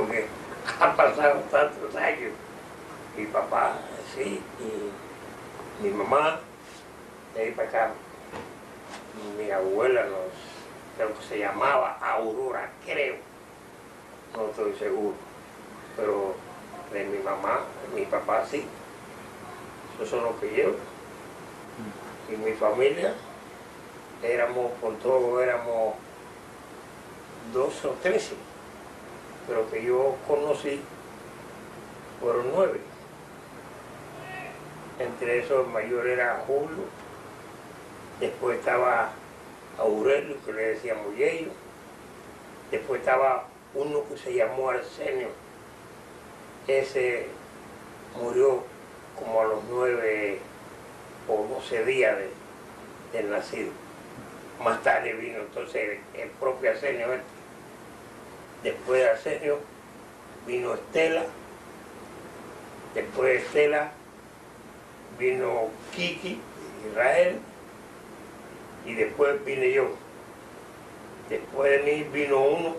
porque han pasado tantos años. Mi papá, sí, y mi mamá, de ahí para acá, mi abuela, creo que se llamaba Aurora, creo, no estoy seguro, pero de mi mamá, de mi papá sí, esos son los que llevo. Y mi familia, por todo éramos 12 o 13, pero que yo conocí fueron 9. Entre esos el mayor era Julio, después estaba Aurelio, que le decíamos Yello, después estaba uno que se llamó Arsenio, ese murió como a los 9 o 12 días del nacido. Más tarde vino entonces el propio Arsenio. Después de Arsenio vino Estela, después de Estela vino Kiki, Israel, y después vine yo. Después de mí vino uno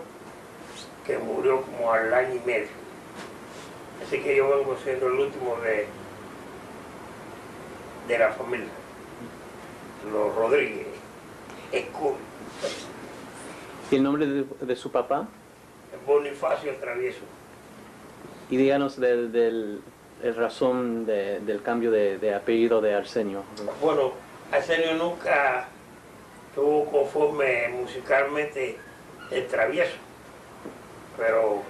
que murió como al año y medio. Así que yo vengo siendo el último de la familia, los Rodríguez. Es cool. ¿Y el nombre de su papá? Bonifacio Travieso. Y díganos el razón del cambio de apellido de Arsenio. Bueno, Arsenio nunca tuvo conforme musicalmente el Travieso, pero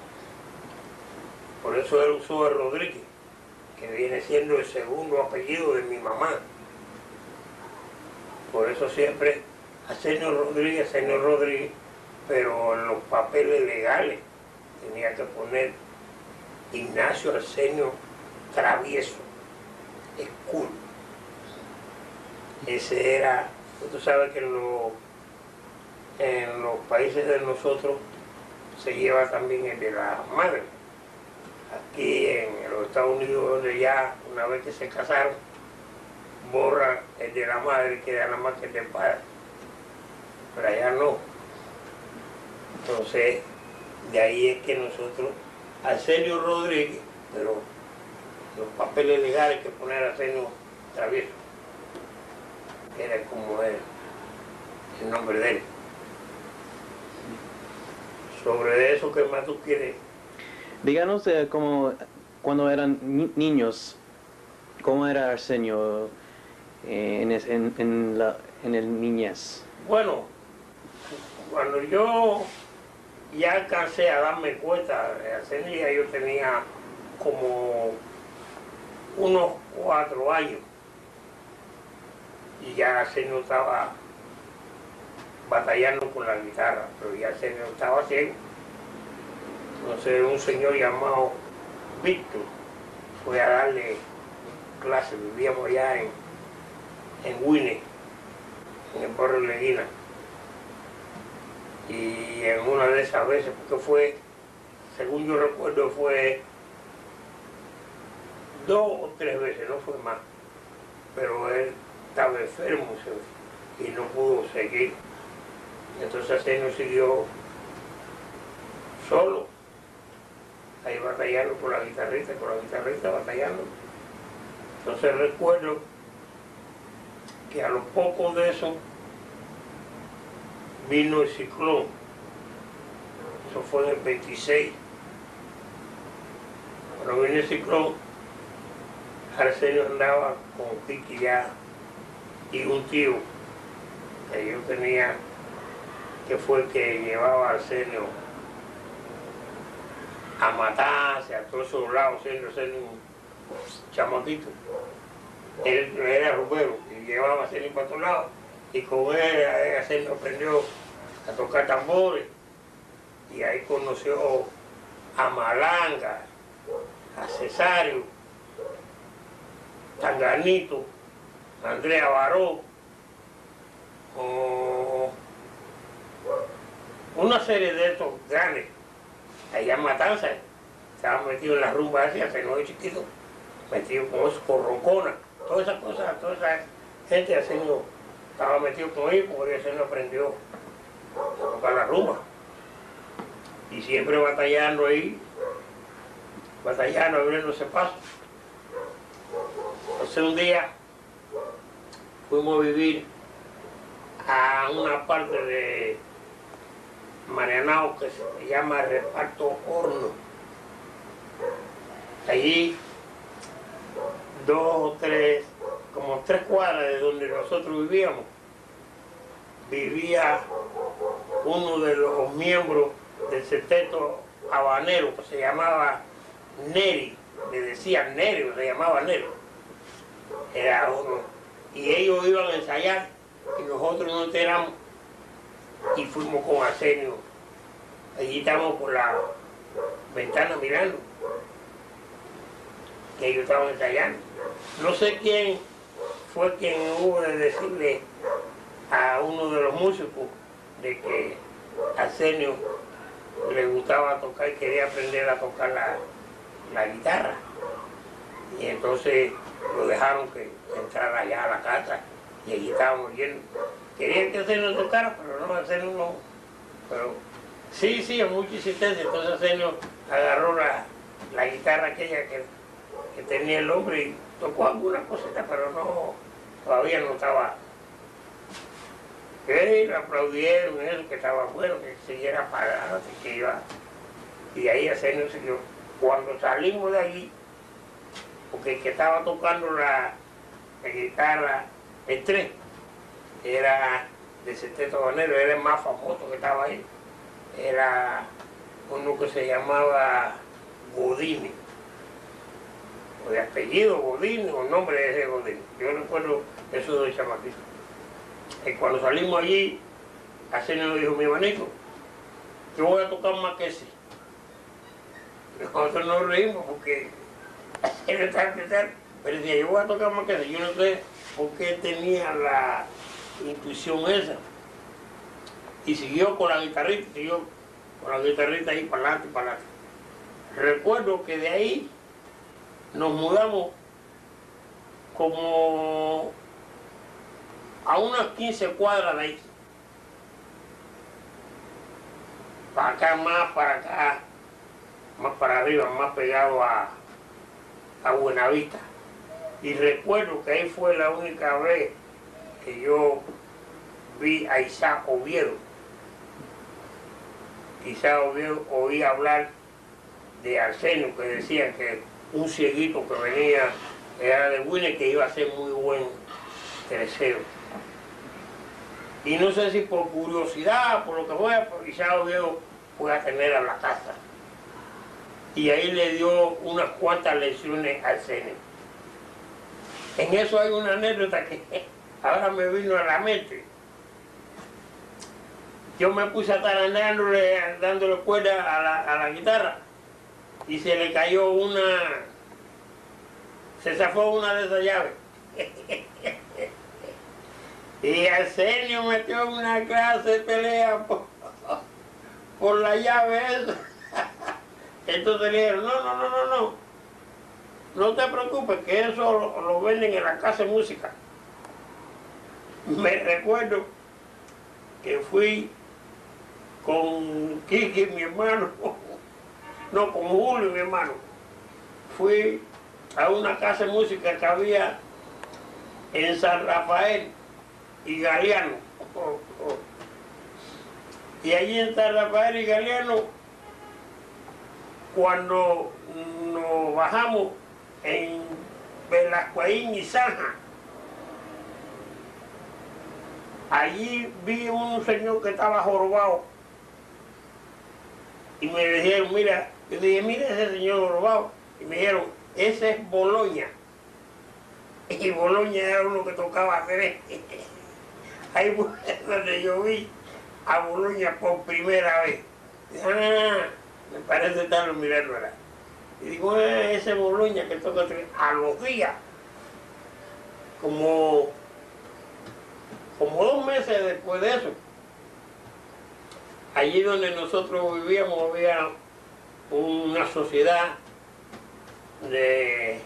por eso él usó el Rodríguez, que viene siendo el segundo apellido de mi mamá. Por eso siempre Arsenio Rodríguez, pero en los papeles legales tenía que poner Ignacio Arsenio Travieso, es cool. Ese era, tú sabes que en los países de nosotros se lleva también el de la madre. Aquí en los Estados Unidos, donde ya una vez que se casaron, borra el de la madre, queda nada más que el del padre. Pero allá no. Entonces, de ahí es que nosotros, Arsenio Rodríguez, pero los papeles legales que poner Arsenio Travieso, era como el nombre de él. Sobre eso, ¿qué más tú quieres? Díganos cómo, cuando eran niños, ¿cómo era Arsenio en el niñez? Bueno, cuando yo ya alcancé a darme cuenta de Arsenio, ya yo tenía como unos 4 años y ya Arsenio estaba batallando con la guitarra, pero ya Arsenio estaba ciego. Entonces un señor llamado Víctor fue a darle clases, vivíamos allá en Winnie, en el barrio de Leguina. Y en una de esas veces, porque fue, según yo recuerdo, fue 2 o 3 veces, no fue más. Pero él estaba enfermo y no pudo seguir. Entonces Arsenio siguió solo, ahí batallando con la guitarrita batallando. Entonces recuerdo que a lo poco de eso vino el ciclón. Eso fue en el 26. Cuando vino el ciclón, Arsenio andaba con Kiki ya y un tío que yo tenía, que fue el que llevaba a Arsenio a matarse a todos esos lados, siendo Arsenio un chamaquito. Él era rubero y llevaba a Arsenio para todos lados, y con él Arsenio aprendió a tocar tambores, y ahí conoció a Malanga, a Cesario, Tanganito, a Andrea Baró, una serie de estos grandes, allá en Matanzas. Estaba metido en la rumba así, hace 9 chiquitos, metido con esos, con Roncona, todas esas cosas, toda esa gente haciendo, estaba metido con ellos porque ese no aprendió a tocar la rumba. y siempre batallando ahí, batallando, abriéndose paso. Entonces un día fuimos a vivir a una parte de Marianao que se llama Reparto Horno. Allí, como tres cuadras de donde nosotros vivíamos, vivía uno de los miembros del sexteto habanero que se llamaba Neri, le decían Neri, se llamaba Neri. Era uno. Y ellos iban a ensayar y nosotros nos enteramos y fuimos con Arsenio. Allí estábamos por la ventana mirando. Y ellos estaban ensayando. No sé quién fue quien hubo de decirle a uno de los músicos de que Arsenio le gustaba tocar y quería aprender a tocar la guitarra. Y entonces lo dejaron que entrara allá a la casa y allí estábamos yendo. Querían que Arsenio tocara, pero no, Arsenio no. Pero sí, a mucha insistencia. Entonces Arsenio agarró la guitarra aquella que tenía el hombre y tocó alguna cosita, pero no, todavía no estaba. Le aplaudieron eso, que estaba bueno, que siguiera para adelante, que iba. Y ahí Arsenio siguió. Cuando salimos de allí, porque el que estaba tocando la guitarra, el tres, era de sexteto habanero, era el más famoso que estaba ahí. Era uno que se llamaba Godínez, o de apellido Godínez, o nombre de ese Godínez. Yo recuerdo esos dos chamaquitos. Y cuando salimos allí, Arsenio dijo: mi hermanito, yo voy a tocar más que ese. Nosotros nos reímos porque él estaba empezando, pero decía: yo voy a tocar más que ese. Yo no sé por qué tenía la intuición esa. Y siguió con la guitarrita, ahí para adelante y para adelante. Recuerdo que de ahí nos mudamos como a unas 15 cuadras de ahí. Para acá, más para arriba, más pegado a Buenavista. Y recuerdo que ahí fue la única vez que yo vi a Isaac Oviedo. Isaac Oviedo oí hablar de Arsenio, que decía que un cieguito que venía era de Buine, que iba a ser muy buen tercero. Y no sé si por curiosidad, por lo que fuera, porque Isaac Oviedo fue a tener a la casa. Y ahí le dio unas cuantas lecciones a Arsenio. En eso hay una anécdota que ahora me vino a la mente. Yo me puse a estar dándole cuerda a la guitarra y se le cayó se zafó una de esas llaves. Y Arsenio metió una clase de pelea por la llave esa. Entonces le dijeron: no te preocupes, que eso lo venden en la casa de música. Me recuerdo que fui con Kiki, mi hermano, no, con Julio, mi hermano. Fui a una casa de música que había en San Rafael y Galeano. Y allí en San Rafael y Galeano, cuando nos bajamos en Velascoaín y Zanja, allí vi un señor que estaba jorobado y me dijeron: mira, yo dije: mira ese señor jorobado. Y me dijeron: ese es Boloña. Y Boloña era uno que tocaba tres. Ahí fue donde yo vi a Boloña por primera vez. Me parece estarlo mirando ahora. Y digo: ese Boloña que toca tres. A los días, como 2 meses después de eso, allí donde nosotros vivíamos había una sociedad que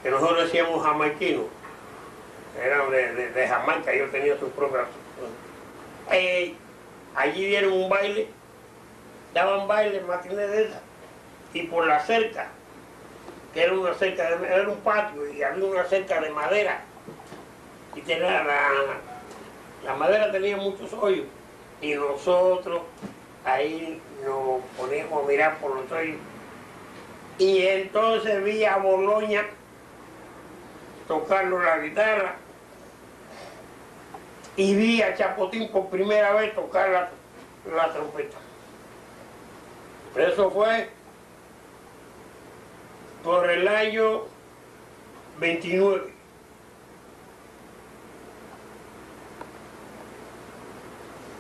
nosotros decíamos jamaiquinos. Eran de Jamaica, ellos tenían sus propias. Allí dieron un baile daban bailes, matines de esas, y por la cerca, que era una cerca, era un patio y había una cerca de madera, y tenía la madera tenía muchos hoyos, y nosotros ahí nos poníamos a mirar por los hoyos, y entonces vi a Boloña tocando la guitarra, y vi a Chapotín por primera vez tocar la trompeta. Eso fue por el año 29.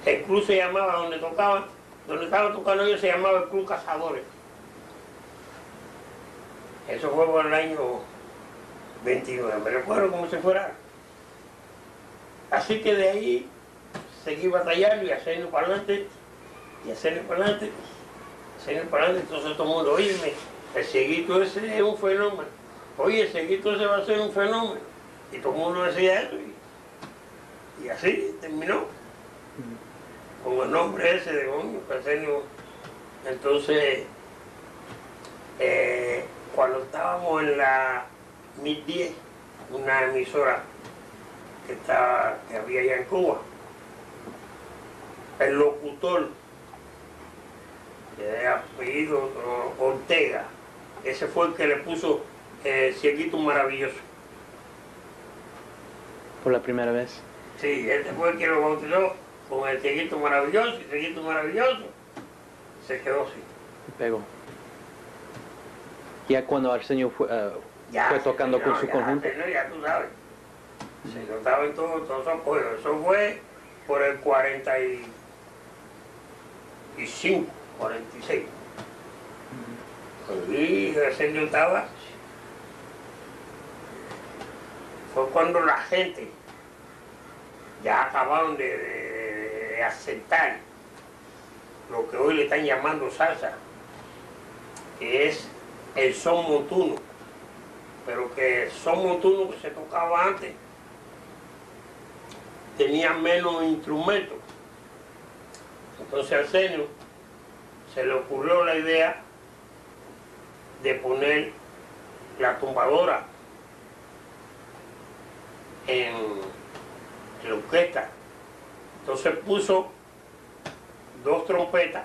El club se llamaba, donde estaban tocando ellos, se llamaba el Club Cazadores. Eso fue por el año 29, me recuerdo como si fuera. Así que de ahí seguí batallando y haciendo para adelante, y haciendo para adelante, haciendo para adelante. Entonces todo el mundo, oye, el cieguito ese es un fenómeno. Oye, el cieguito ese va a ser un fenómeno. Y todo el mundo decía eso, y así terminó. Con el nombre ese de Arsenio. Entonces, cuando estábamos en la 1010, una emisora que había allá en Cuba, el locutor de apellido Ortega, ese fue el que le puso Cieguito Maravilloso. Por la primera vez. Sí, este fue el que lo bautizó con el Cieguito Maravilloso, y Cieguito Maravilloso se quedó así. Pegó. Ya cuando Arsenio fue tocando con su conjunto. Ya tú sabes. Se notaba en todos esos apoyos. Eso fue por el 45, 46. Y Arsenio estaba. Fue cuando la gente ya acabaron de aceptar lo que hoy le están llamando salsa, que es el son montuno, pero que el son montuno que se tocaba antes tenía menos instrumentos. Entonces a Arsenio se le ocurrió la idea de poner la tumbadora en la orquesta. Entonces puso 2 trompetas,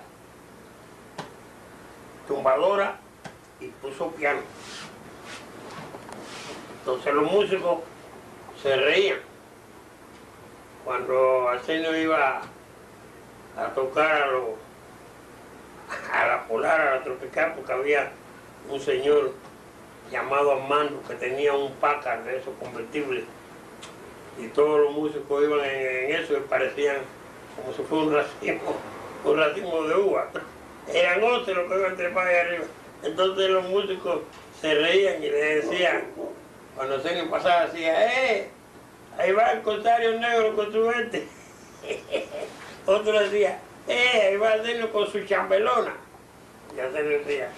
tumbadora, y puso piano. Entonces los músicos se reían cuando Arsenio iba a tocar a la Polar, a la Tropical, porque había un señor llamado Armando que tenía un Packard de esos convertibles, y todos los músicos iban en eso y parecían como si fuera un racimo de uva. Eran 11 los que iban trepados ahí arriba. Entonces los músicos se reían y le decían, cuando Arsenio pasaba, decía, ahí va el corsario negro con su gente. Otro decía, ahí va Arsenio con su chambelona. Y Arsenio decía,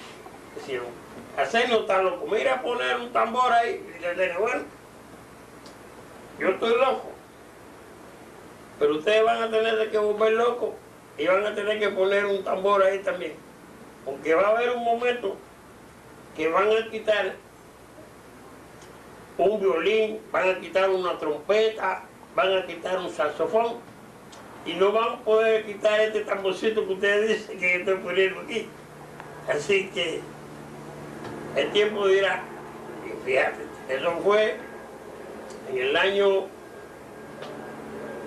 Arsenio está loco, mira a poner un tambor ahí. Y Arsenio, bueno, yo estoy loco, pero ustedes van a tener que volver locos y van a tener que poner un tambor ahí también, porque va a haber un momento que van a quitar un violín, van a quitar una trompeta, van a quitar un saxofón, y no van a poder quitar este tamborcito que ustedes dicen que yo estoy poniendo aquí. Así que el tiempo dirá. Y fíjate, eso fue en el año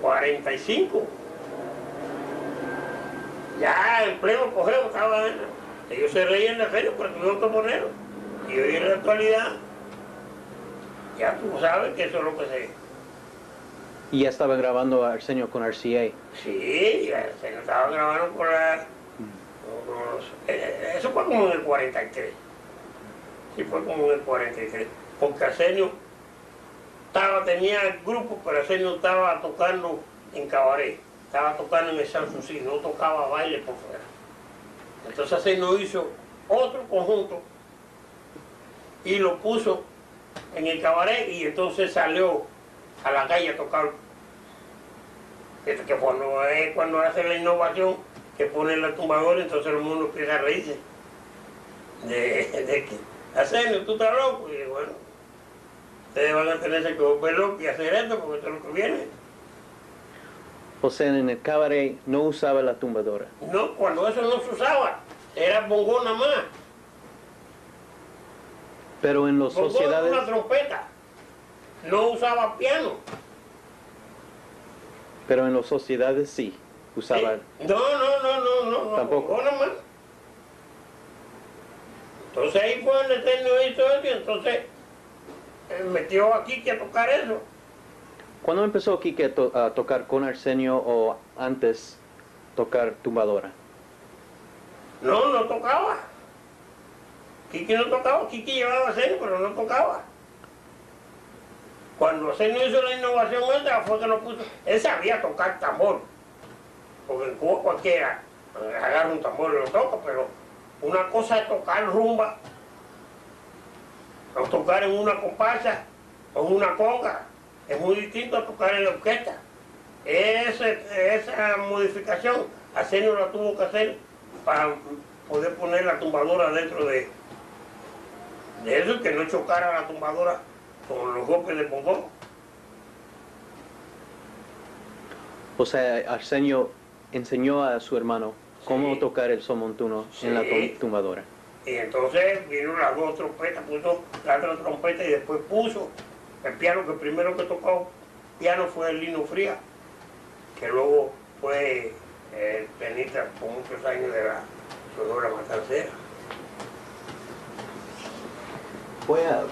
45. Ya en pleno cogeo estaba. Ellos se reían de feria, pero tuvieron que ponerlo. Y hoy en la actualidad, ya tú sabes que eso es lo que se... Y ya estaba grabando a Arsenio con RCA. Sí, Arsenio estaba grabando con la... eso fue como en el 43. Sí, fue como en el 43. Porque Arsenio tenía el grupo, pero Arsenio estaba tocando en cabaret. Estaba tocando en el Sanssouci, no tocaba baile por fuera. Entonces Arsenio hizo otro conjunto y lo puso en el cabaret, y entonces salió a la calle a tocar. Que cuando hace la innovación que pone la tumbadora, entonces el mundo empieza a reírse de que, Arsenio, tú estás loco, y bueno, ustedes van a tenerse que volver locos y hacer esto porque esto es lo que viene. O sea, en el cabaret no usaba la tumbadora. No, cuando eso no se usaba, era bongó nada más. Pero en las Bongó es sociedades, una trompeta, no usaba piano. pero en las sociedades sí usaba. Sí. No, Tampoco. bongó nada más. Entonces ahí fue donde Eterno hizo eso y entonces metió a Quique a tocar eso. ¿Cuándo empezó Quique a tocar con Arsenio o antes tocar tumbadora? No, no tocaba. Quique no tocaba, Quique llevaba a Arsenio, pero no tocaba. Cuando Arsenio hizo la innovación esa fue que lo puso. Él sabía tocar tambor. Porque en Cuba cualquiera agarra un tambor y lo toca, pero una cosa es tocar rumba, o tocar en una comparsa, o en una conga. Es muy distinto a tocar en la orquesta. Esa modificación, Arsenio la tuvo que hacer para poder poner la tumbadora dentro de eso, que no chocara la tumbadora con los golpes de bongó. O sea, Arsenio enseñó a su hermano cómo Sí. tocar el son montuno en la Sí. tumbadora. Y entonces vino las dos trompetas, puso la otra trompeta y después puso el piano, que el primero que tocó piano fue el Lino Frías, que luego fue el pianista por muchos años de la Sonora Matancera. Voy a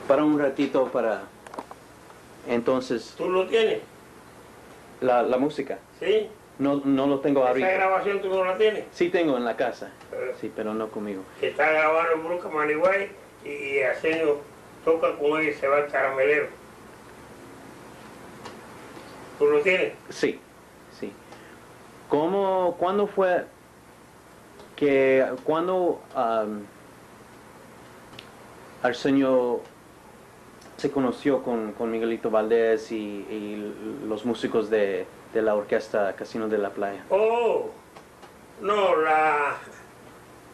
para un ratito para entonces ¿Tú lo tienes? la música. ¿Sí? No lo tengo ¿Esa ahorita. grabación tú no la tienes? Sí tengo en la casa, sí, pero no conmigo. Está grabado en Bruca, Maniguay, y Arsenio toca con él y se va al caramelero. ¿Tú lo tienes? Sí, sí. ¿Cuándo fue que, cuando Arsenio se conoció con Miguelito Valdés y los músicos de la orquesta Casino de la Playa? Oh, no,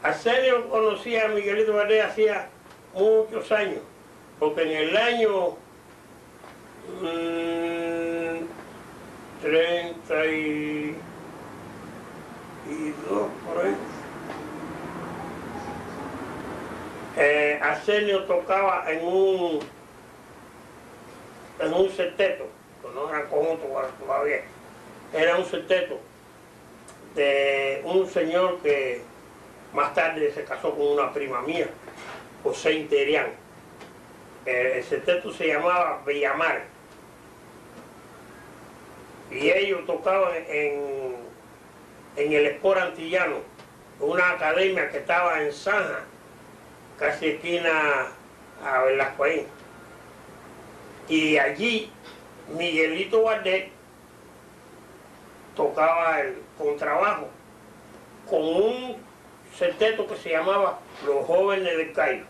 Arsenio conocía a Miguelito Valdés hacía muchos años, porque en el año 32, por ahí, Arsenio tocaba en un septeto, que no era conjunto todavía, era un septeto de un señor que más tarde se casó con una prima mía, José Interián. El septeto se llamaba Villamar. Y ellos tocaban en el Espor Antillano, una academia que estaba en Zanja, casi esquina a Velascoín. Y allí Miguelito Valdés tocaba el contrabajo con un septeto que se llamaba Los Jóvenes del Cairo.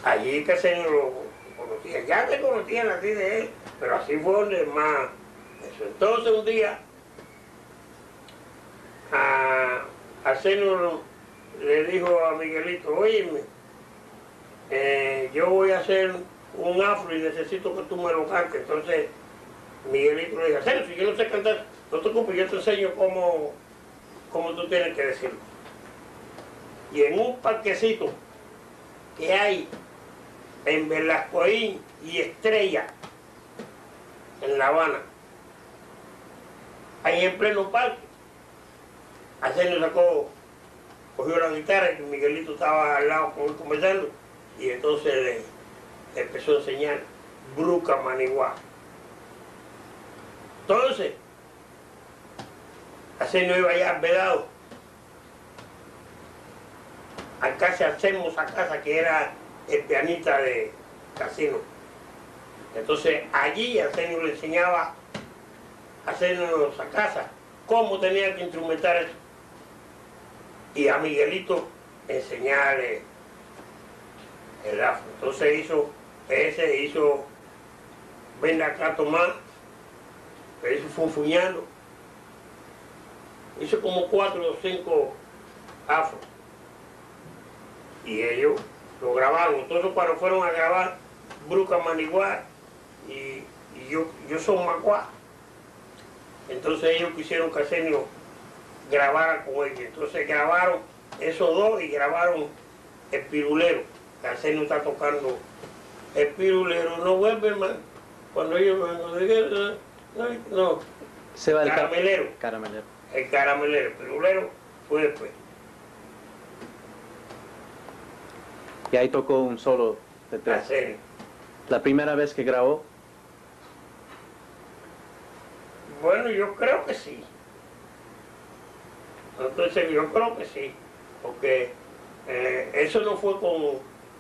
Allí que se lo conocía, ya se conocían así de él, pero así fue donde más eso. Entonces un día a Arsenio le dijo a Miguelito, óyeme, yo voy a hacer un afro y necesito que tú me lo cantes. Entonces Miguelito le dijo, Arsenio, si yo no sé cantar, no te preocupes, yo te enseño cómo tú tienes que decirlo. Y en un parquecito que hay en Velascoín y Estrella, en La Habana, ahí en pleno parque, Arsenio cogió la guitarra y Miguelito estaba al lado con él conversando, y entonces le empezó a enseñar Bruca Maniguá. Entonces, Arsenio iba allá al Vedado, a casa Hacemos a casa, que era el pianista de Casino. Entonces allí Arsenio le enseñaba a hacernos a casa cómo tenía que instrumentar eso. Y a Miguelito enseñarle el afro. Entonces hizo Ven acá Tomás, pero eso fue funfuñando. Hizo como 4 o 5 afros. Y ellos lo grabaron. Entonces cuando fueron a grabar Bruca Maniguá y yo soy Macuá, entonces ellos quisieron que Arsenio grabara con ellos. Entonces grabaron esos dos y grabaron El Pirulero. Que Arsenio está tocando El Pirulero, no vuelve más. Cuando ellos no, Se va el Caramelero. Caramelero. El Caramelero, El Pirulero fue después. Y ahí tocó un solo de 3. Arsenio. La primera vez que grabó, Bueno, yo creo que sí. Entonces yo creo que sí, porque eso no fue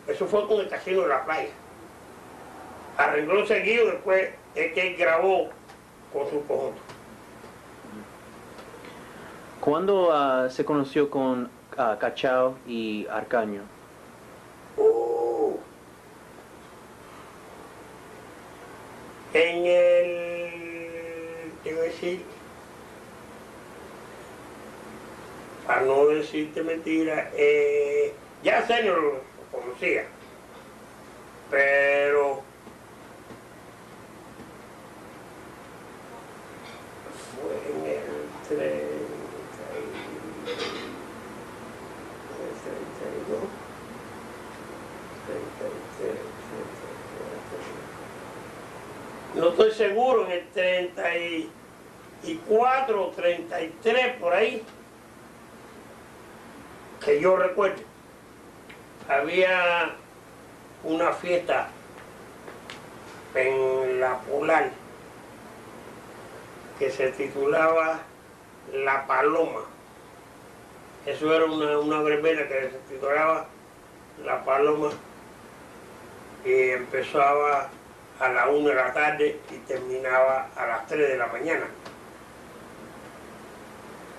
eso fue con el Casino de la Playa. Arregló seguido, después es que él grabó con su conjunto. ¿cuándo se conoció con Cachao y Arcaño? En el, te voy a decir, para no decirte mentira, ya Arsenio lo conocía, pero fue en el 32, 33, no estoy seguro, en el 34 o 33 por ahí, que yo recuerdo, había una fiesta en La Polar que se titulaba La Paloma. Eso era una verbena que se titulaba La Paloma y empezaba a la 1 de la tarde y terminaba a las 3 de la mañana.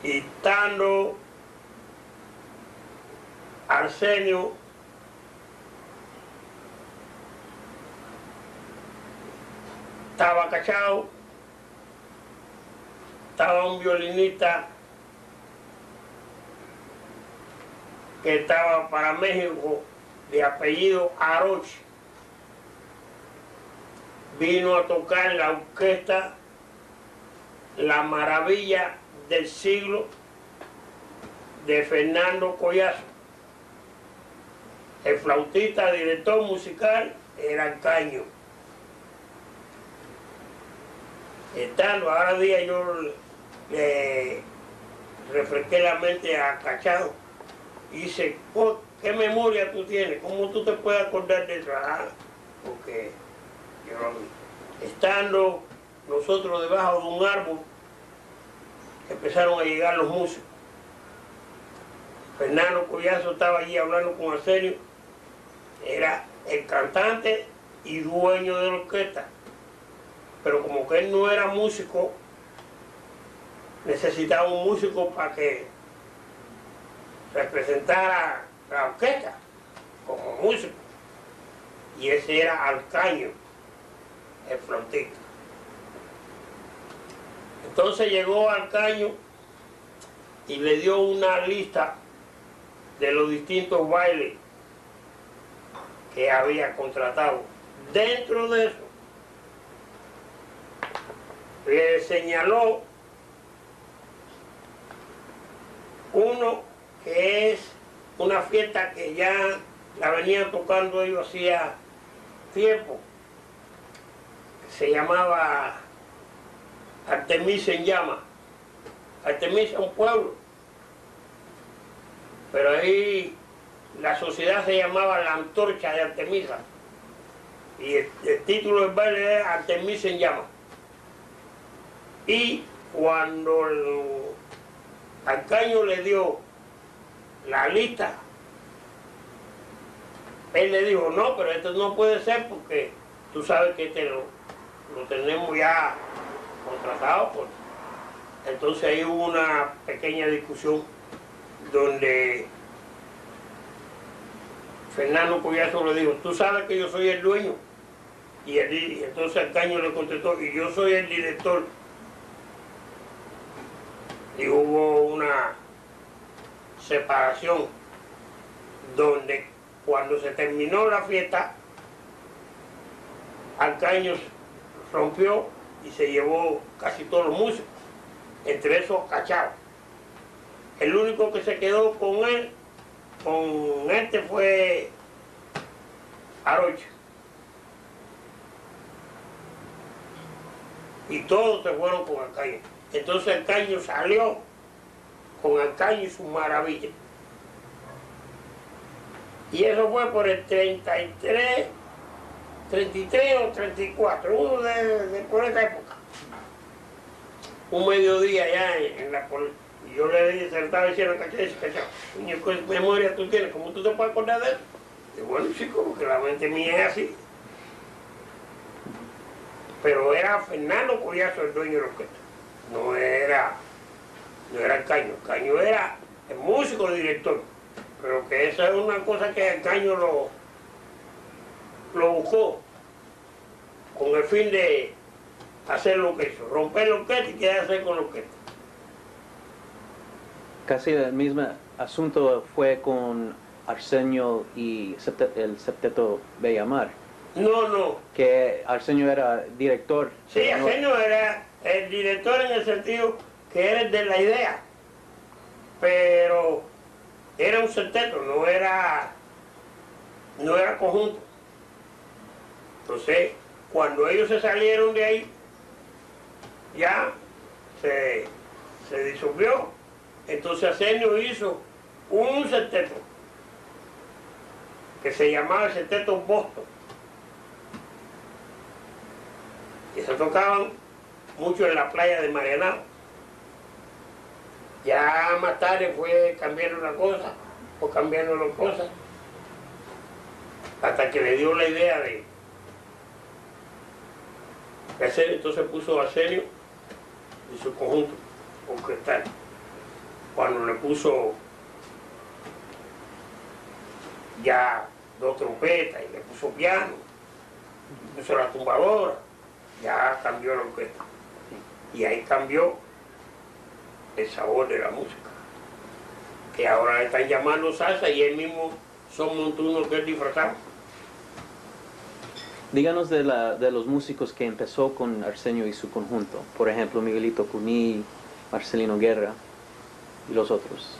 Y estando Arsenio estaba Cachao, estaba un violinista que estaba para México de apellido Aroche. Vino a tocar la orquesta La Maravilla del Siglo de Fernando Collazo. El flautista, director musical, era Arcaño. Estando, ahora día yo le refresqué la mente a Cachao y dice, ¿qué memoria tú tienes? ¿Cómo tú te puedes acordar de eso? Porque estando nosotros debajo de un árbol, empezaron a llegar los músicos. Fernando Collazo estaba allí hablando con Arsenio, era el cantante y dueño de la orquesta, pero como que él no era músico, necesitaba un músico para que representara la orquesta como músico, y ese era Arcaño, el flautista. Entonces llegó Arcaño y le dio una lista de los distintos bailes que había contratado. Dentro de eso, le señaló uno que es una fiesta que ya la venían tocando ellos hacía tiempo, que se llamaba Artemisa en Llama. Artemisa es un pueblo, pero ahí la sociedad se llamaba La Antorcha de Artemisa y el título del baile es Artemisa en Llama. Y cuando Arcaño le dio la lista, él le dijo, no, pero esto no puede ser porque tú sabes que este lo tenemos ya contratado. Entonces ahí hubo una pequeña discusión donde Fernando Collazo le dijo, tú sabes que yo soy el dueño. Y entonces Arcaño le contestó, y yo soy el director y hubo una separación donde cuando se terminó la fiesta, Alcaño rompió y se llevó casi todos los músicos, entre esos Cachao. El único que se quedó con él, con este, fue Arocha. Y todos se fueron con Alcaño. Entonces Alcaño salió con Alcaño y su maravilla. Y eso fue por el 33 o 34, uno por esa época. Un mediodía ya en la y yo le dije, se le estaba diciendo a Cachao, niño, ¿qué memoria tú tienes? ¿Cómo tú te puedes acordar de eso? Y bueno, chico, porque la mente mía es así. Pero era Fernando Collazo el dueño de la orquesta. No era el Caño. Caño era el músico, el director. Pero que esa es una cosa que el Caño lo buscó con el fin de hacer lo que hizo, romper la orquesta y quedarse con la orquesta. Casi el mismo asunto fue con Arsenio y el Septeto Bellamar. No. Que Arsenio era director. Sí, Arsenio era el director en el sentido que era el de la idea, pero era un septeto, no era conjunto. Entonces, cuando ellos se salieron de ahí, ya se disolvió. Entonces Arsenio hizo un septeto que se llamaba el Septeto Boston. Y se tocaban mucho en la playa de Marianao. Ya más tarde fue cambiando la cosa, hasta que le dio la idea de hacer, entonces puso a Arsenio y su conjunto orquestal. Cuando le puso ya 2 trompetas y le puso piano, le puso la tumbadora, ya cambió la orquesta. Y ahí cambió el sabor de la música, que ahora le están llamando salsa y él mismo son montunos que es disfrazado. Díganos de los músicos que empezó con Arsenio y su conjunto. Por ejemplo, Miguelito Cuní, Marcelino Guerra y los otros.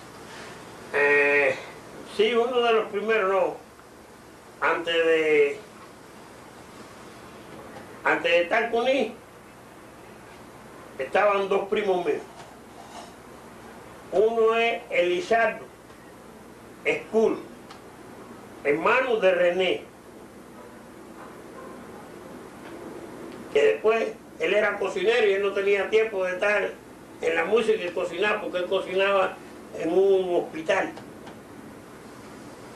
Sí, uno de los primeros, no. Antes de estar Cuní, estaban 2 primos míos. Uno es Elizardo Escul, hermano de René, que después él era cocinero y él no tenía tiempo de estar en la música y cocinar, porque él cocinaba en un hospital.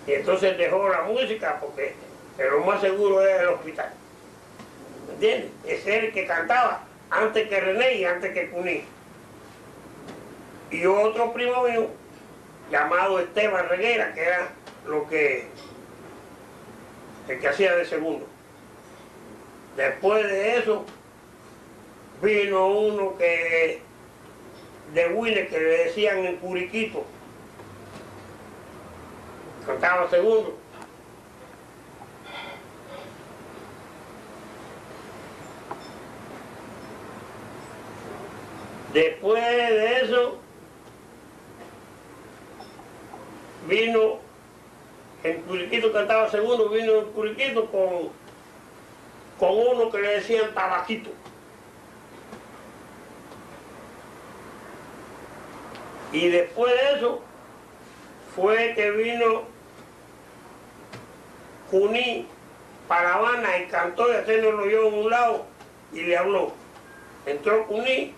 Y entonces dejó la música porque lo más seguro era el hospital. ¿Me entiendes? Es él que cantaba antes que René y antes que Cuní. Y otro primo mío, llamado Esteban Reguera, que era el que hacía de segundo. Después de eso, vino uno de Huile, que le decían el Curiquito, cantaba segundo. Después de eso, vino el Curiquito, cantaba segundo, vino el Curiquito con uno que le decían Tabaquito. Y después de eso fue que vino Cuní para La Habana y cantó, y Arsenio lo oyó en un lado y le habló. Entró Cuní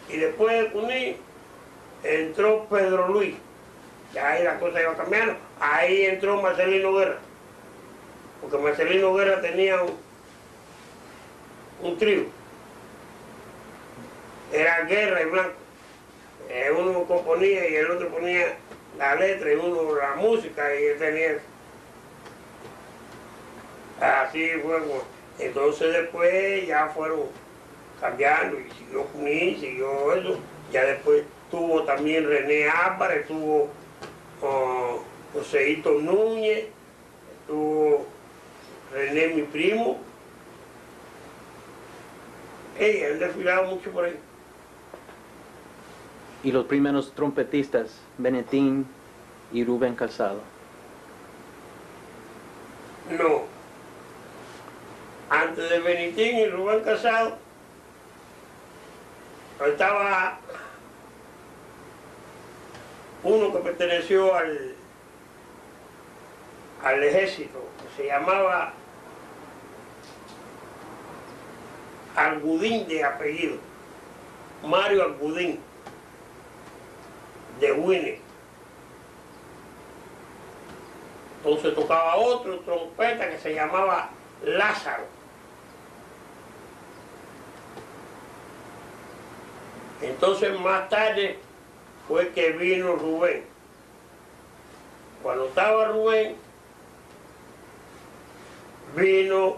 y después de Cuní entró Pedro Luis. Ya ahí la cosa iba cambiando. Ahí entró Marcelino Guerra, porque Marcelino Guerra tenía un trío. Era Guerra y Blanco. Uno componía y el otro ponía la letra y uno la música y él tenía eso. Así fue. Entonces después ya fueron cambiando y siguió Cuní, siguió eso. Ya después estuvo también René Álvarez, estuvo Joséito Núñez, estuvo René, mi primo. Han desfilado mucho por ahí. Y los primeros trompetistas, Benetín y Rubén Calzado. No. Antes de Benetín y Rubén Calzado, estaba uno que perteneció al ejército, que se llamaba Argudín de apellido, Mario Argudín, de Winnie. Entonces tocaba otro trompeta que se llamaba Lázaro. Entonces más tarde fue que vino Rubén. Cuando estaba Rubén, vino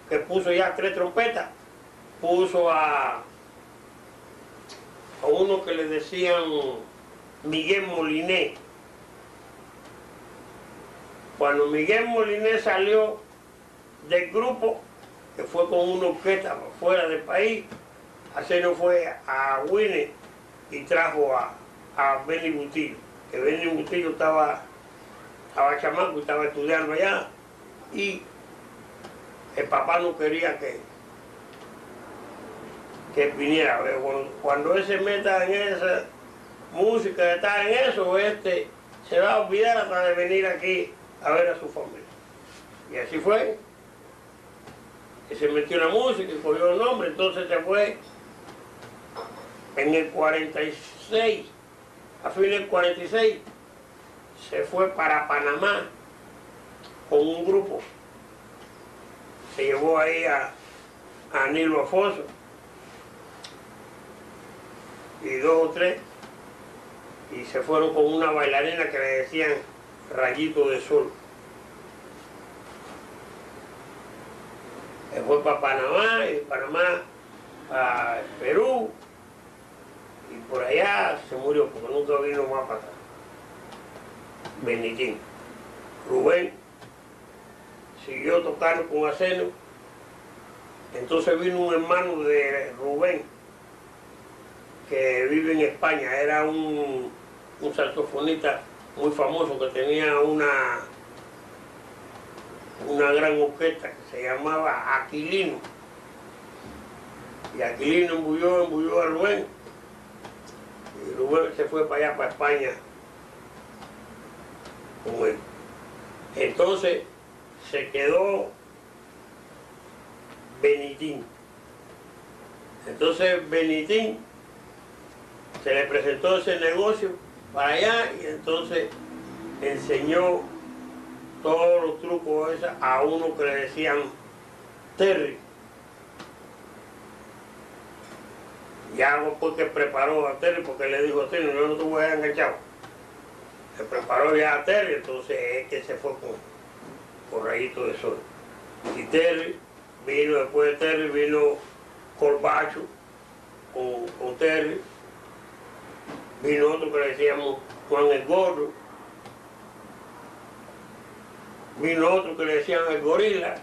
que puso ya 3 trompetas, puso a uno que le decían Miguel Moliné. Cuando Miguel Moliné salió del grupo, que fue con una orquesta fuera del país, así no fue a Winnie y trajo a Benny Butillo, que Benny Butillo estaba chamaco y estaba estudiando allá, y el papá no quería que viniera. Cuando él se meta en esa música, está en eso, se va a olvidar hasta de venir aquí a ver a su familia. Y así fue, que se metió en la música y cogió el nombre. Entonces se fue en el 46, a fin del 46, se fue para Panamá con un grupo. Se llevó ahí a Nilo Afonso y 2 o 3, y se fueron con una bailarina que le decían Rayito de Sol. Se fue para Panamá, y de Panamá a Perú, y por allá se murió porque nunca vino más para acá. Benitín. Rubén siguió tocando con Aceno. Entonces vino un hermano de Rubén que vive en España, era un saxofonista muy famoso que tenía una gran orquesta que se llamaba Aquilino. Y Aquilino embulló a Rubén, y Rubén se fue para allá, para España, con él. Entonces se quedó Benitín. Entonces Benitín se le presentó ese negocio para allá, y entonces enseñó todos los trucos a uno que le decían Terry. Y algo porque preparó a Terry, porque le dijo a Terry, yo no te voy a dejar enganchado. Se preparó ya a Terry, entonces es que se fue con Rayito de Sol. Y Terry vino, después de Terry vino Corbacho con Terry. Vino otro que le decíamos Juan el Gordo. Vino otro que le decían el Gorila.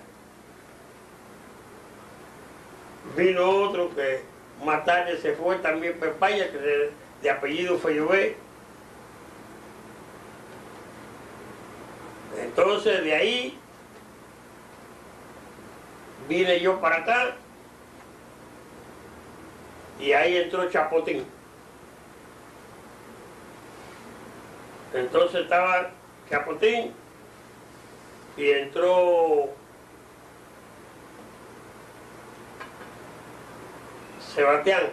Vino otro que más tarde se fue también para España, que de apellido Fellové. Entonces de ahí vine yo para acá, y ahí entró Chapotín. Entonces estaba Chapotín y entró Sebastián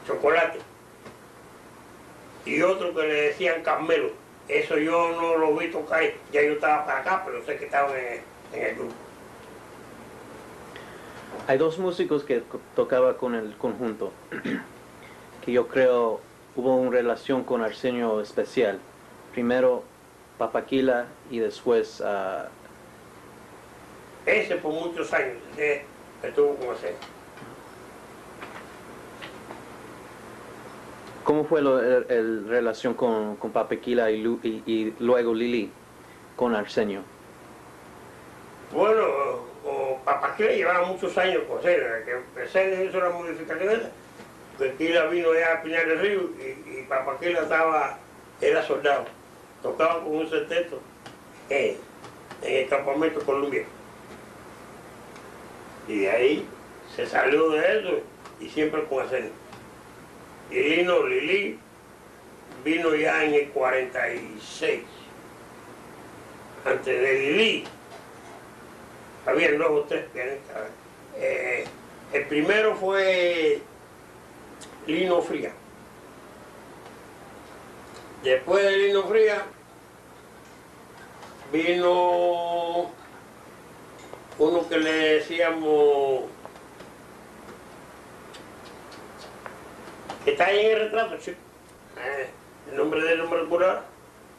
Chocolate y otro que le decían Carmelo. Eso yo no lo vi tocar, ya yo estaba para acá, pero sé que estaban en el grupo. Hay 2 músicos que tocaba con el conjunto, que yo creo hubo una relación con Arsenio especial. Primero Papaquila y después Ese por muchos años estuvo con Arsenio. ¿Cómo fue el relación con Papaquila y luego Lili con Arsenio? Bueno, Papaquila llevaba muchos años con Arsenio, desde que Arsenio hizo la modificación esa, Papaquila vino ya a Pinar del Río y Papaquila era soldado, tocaba con un sexteto en el campamento colombiano. Y de ahí se salió de eso y siempre con Arsenio. Y Lili vino ya en el 46. Antes de Lili, había 2 o 3 pianistas. El primero fue Lino Fría. Después de Lino Fría vino uno que le decíamos, que está ahí en el retrato, chico. El nombre de él no me recuerdo ahora.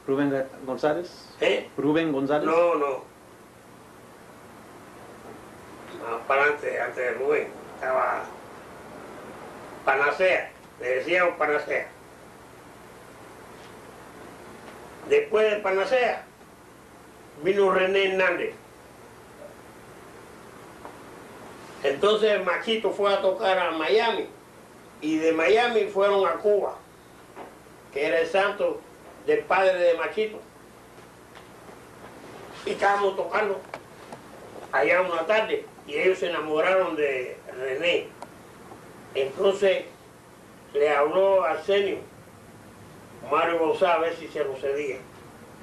¿Rubén González? ¿Eh? ¿Rubén González? No. Más para adelante, antes de Rubén, estaba Panacea, le decíamos Panacea. Después de Panacea vino René Hernández. Entonces Machito fue a tocar a Miami y de Miami fueron a Cuba, que era el santo del padre de Machito. Y estábamos tocando allá una tarde y ellos se enamoraron de René. Entonces le habló a Arsenio, Mario González, a ver si se lo cedía.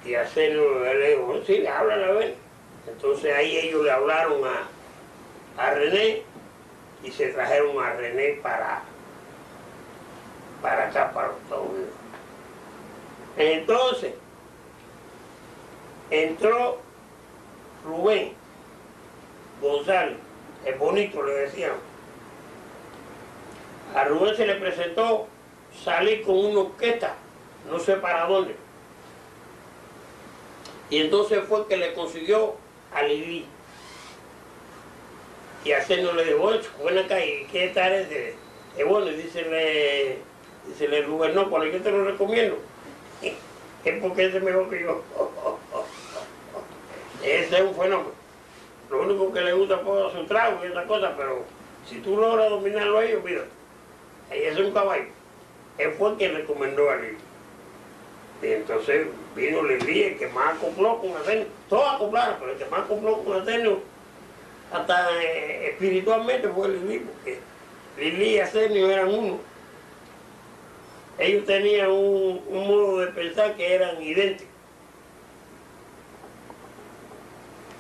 Y Arsenio le dijo, sí, háblale a ver. Entonces ahí ellos le hablaron a René y se trajeron a René para acá, para los Estados Unidos. Entonces entró Rubén González, el bonito le decían. A Rubén se le presentó salir con una orquesta, no sé para dónde. Y entonces fue que le consiguió a Lili. Y Arsenio le dijo, bueno, ven acá, ¿y qué tal ese? Y bueno, y dícele Rubén, no, cuando yo te lo recomiendo, es porque ese es mejor que yo. Ese es un fenómeno. Lo único que le gusta es su trago y esas cosas, pero si tú logras dominarlo a ellos, mira, ahí es un caballo. Él fue quien recomendó a Lili. Y entonces vino Lili, el que más acopló con Arsenio. Todos acoplaron, pero el que más acopló con Arsenio, hasta espiritualmente fue Lili, porque Lili y Arsenio eran uno. Ellos tenían un modo de pensar que eran idénticos.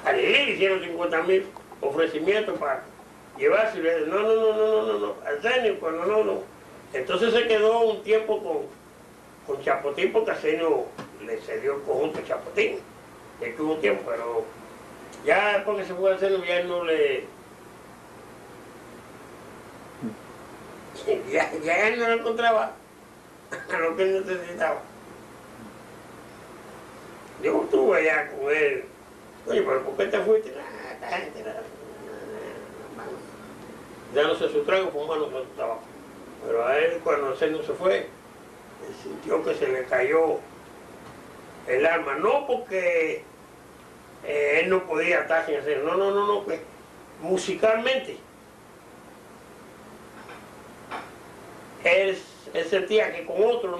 A Lili le hicieron 50.000 ofrecimientos para llevarse y le dijeron, no, Arsenio, cuando no. Entonces se quedó un tiempo con Chapotín, porque Arsenio le cedió el conjunto a Chapotín. Ya tuvo tiempo, pero ya después que se fue a Arsenio ya no le... Ya él no lo encontraba a lo que él necesitaba. Yo estuve allá con él. Oye, pero ¿por qué te fuiste? Esta gente, dándose su trago, fumando su tabaco. Pero a él, cuando Arsenio se fue, sintió que se le cayó el alma. No porque él no podía estar sin hacer, no, que musicalmente él sentía que con otro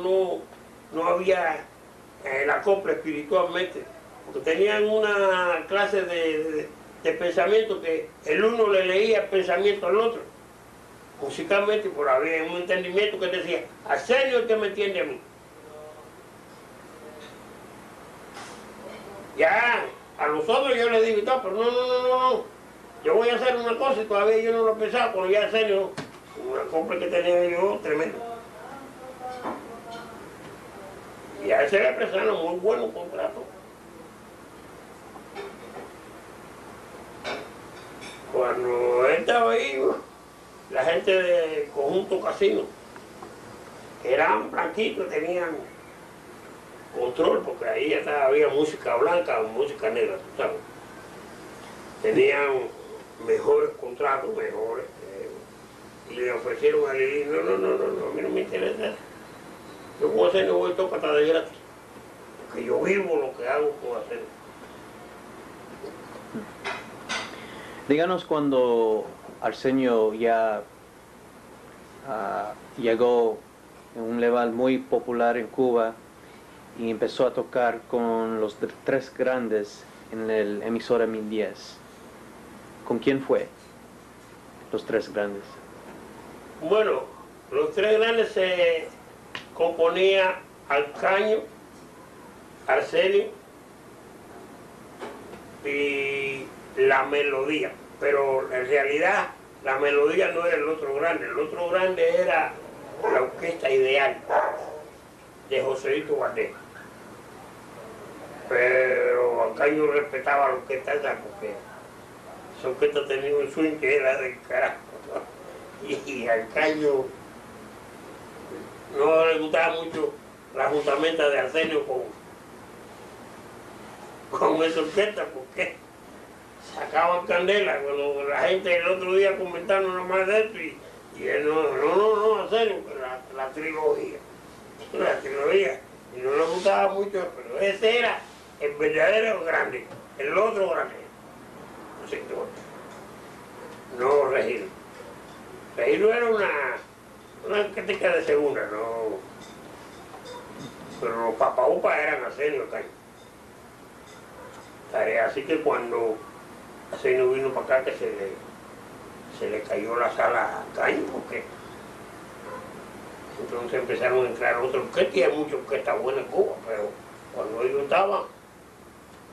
no había el acople espiritualmente, porque tenían una clase de pensamiento que el uno le leía el pensamiento al otro, musicalmente, por había un entendimiento que decía, Arsenio es el que me entiende a mí. Ya, a los otros yo les digo y todo, pero no, yo voy a hacer una cosa y todavía yo no lo he pensado, pero ya Arsenio, una compra que tenía yo, tremendo. Y a ese le prestaron muy buenos contratos. Cuando él estaba ahí, la gente del conjunto casino, que eran blanquitos, tenían control, porque ahí ya había música blanca o música negra, tú sabes. Tenían mejores contratos, mejores. Y le ofrecieron a Lili, no, a mí no me interesa. Yo con Arsenio voy todo para de gratis, porque yo vivo lo que hago con Arsenio. Díganos cuando Arsenio ya llegó en un level muy popular en Cuba y empezó a tocar con los tres grandes en el emisora 1010. ¿Con quién fue? Los tres grandes. Bueno, los tres grandes se componía Alcaño, Arsenio y La Melodía, pero en realidad La Melodía no era el otro grande era la Orquesta Ideal de Joséito Valdés. Pero Alcaño respetaba la orquesta esa porque esa orquesta tenía un swing que era del carajo, ¿no? Y Alcaño no le gustaba mucho la juntamenta de Arsenio con esa orquesta porque sacaban candela cuando la gente el otro día comentando nomás de esto y él no, Arsenio, la trilogía, y no le gustaba mucho, pero ese era el verdadero grande, el otro grande, no Regilo. Regilo era una orquesta de segunda, no, pero los papaupas eran Arsenio Alcaño. Así que cuando Arsenio vino para acá que se le cayó la sala a Alcaño, porque entonces empezaron a entrar otros orquestas y hay muchas orquestas buenas en Cuba, pero cuando ellos estaban,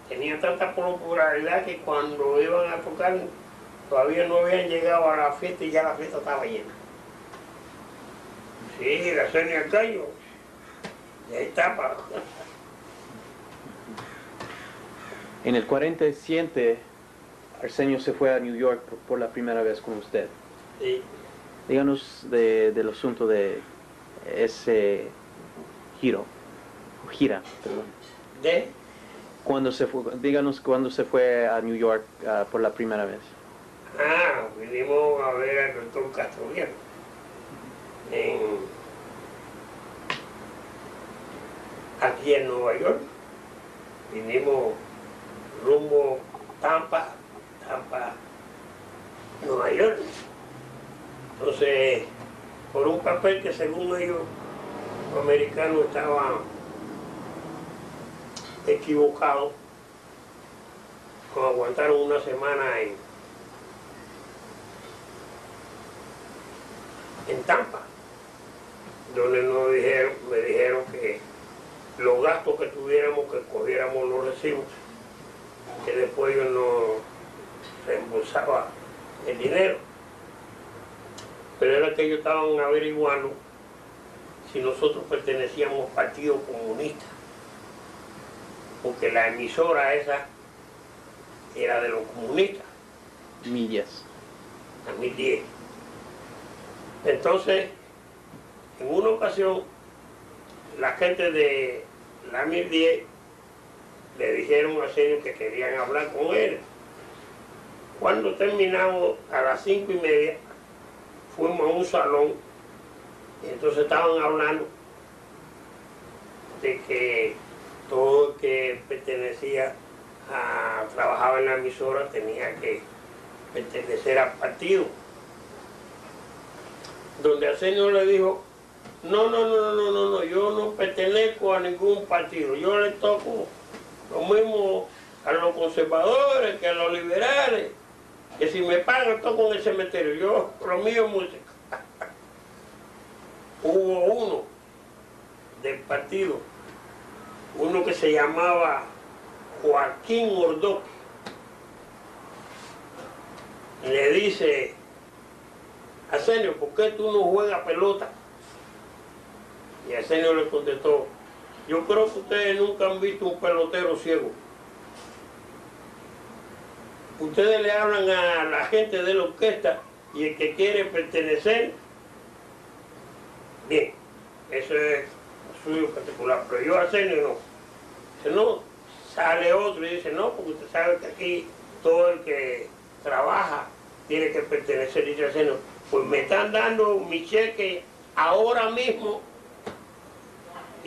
tenían tanta popularidad que cuando iban a tocar todavía no habían llegado a la fiesta y ya la fiesta estaba llena. Sí, Arsenio Alcaño, y ahí está. En el 47, Arsenio se fue a New York por la primera vez con usted. Sí. Díganos del asunto de ese gira, perdón. ¿De? Cuando se fue, díganos cuándo se fue a New York por la primera vez. Vinimos a ver al doctor Castroviejo aquí en Nueva York. Vinimos rumbo Tampa, Nueva York. Entonces, por un papel que según ellos, los americanos estaban equivocados, nos aguantaron una semana en Tampa, donde me dijeron que los gastos que tuviéramos, que cogiéramos los recibos, que después ellos nos reembolsaban el dinero. Pero era que ellos estaban averiguando si nosotros pertenecíamos al Partido Comunista, porque la emisora esa era de los comunistas. Millas. A 1010. Entonces, en una ocasión, la gente de la 1010 le dijeron a Arsenio que querían hablar con él. Cuando terminamos a las 5:30, fuimos a un salón y entonces estaban hablando de que todo el que pertenecía trabajaba en la emisora tenía que pertenecer al partido. Donde Arsenio le dijo, no, yo no pertenezco a ningún partido, yo le toco lo mismo a los conservadores que a los liberales, que si me pagan toco en el cementerio, yo lo mío es música. Hubo uno del partido, uno que se llamaba Joaquín Ordóñez, le dice, Arsenio, ¿por qué tú no juegas pelota? Y Arsenio le contestó, yo creo que ustedes nunca han visto un pelotero ciego. Ustedes le hablan a la gente de la orquesta y el que quiere pertenecer, bien, eso es suyo particular, pero yo Arsenio no. Dice, no, sale otro y dice, no, porque usted sabe que aquí todo el que trabaja tiene que pertenecer, dice Arsenio, pues me están dando mi cheque ahora mismo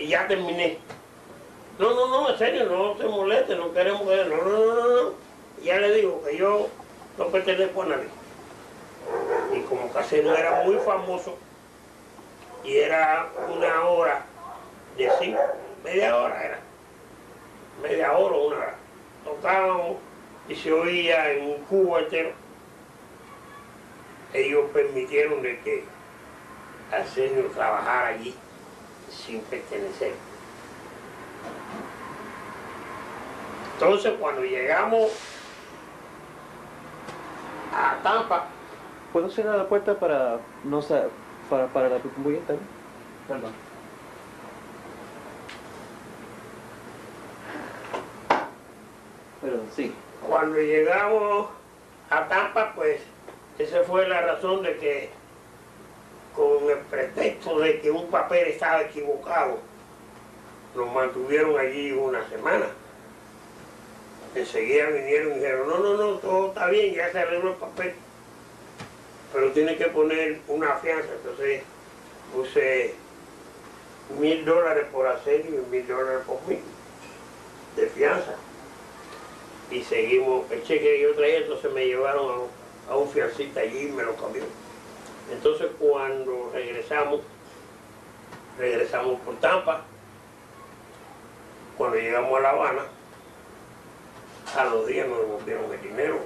y ya terminé. No, no, no, en serio, no se moleste, no queremos que... No, no, no, no, no. Ya le digo que yo no pertenezco a nadie. Y como casi no era muy famoso, y era una hora de 5, media hora era, media hora o una hora. Tocábamos y se oía en un cubo entero. Ellos permitieron de que Arsenio trabajara allí sin pertenecer. Entonces cuando llegamos a Tampa, ¿Puedo cerrar la puerta para no para la bullita? Perdón. Pero sí. cuando llegamos a Tampa, pues esa fue la razón de que, con el pretexto de que un papel estaba equivocado, nos mantuvieron allí una semana. Enseguida vinieron y dijeron, no, no, no, todo está bien, ya se arregló el papel, pero tiene que poner una fianza. Entonces puse $1000 por Arsenio y $1000 por mí, de fianza. Y seguimos, el cheque que yo traía, entonces me llevaron a un fiancista allí y me lo cambió. Entonces cuando regresamos por Tampa. Cuando llegamos a La Habana, a los días nos devolvieron el dinero.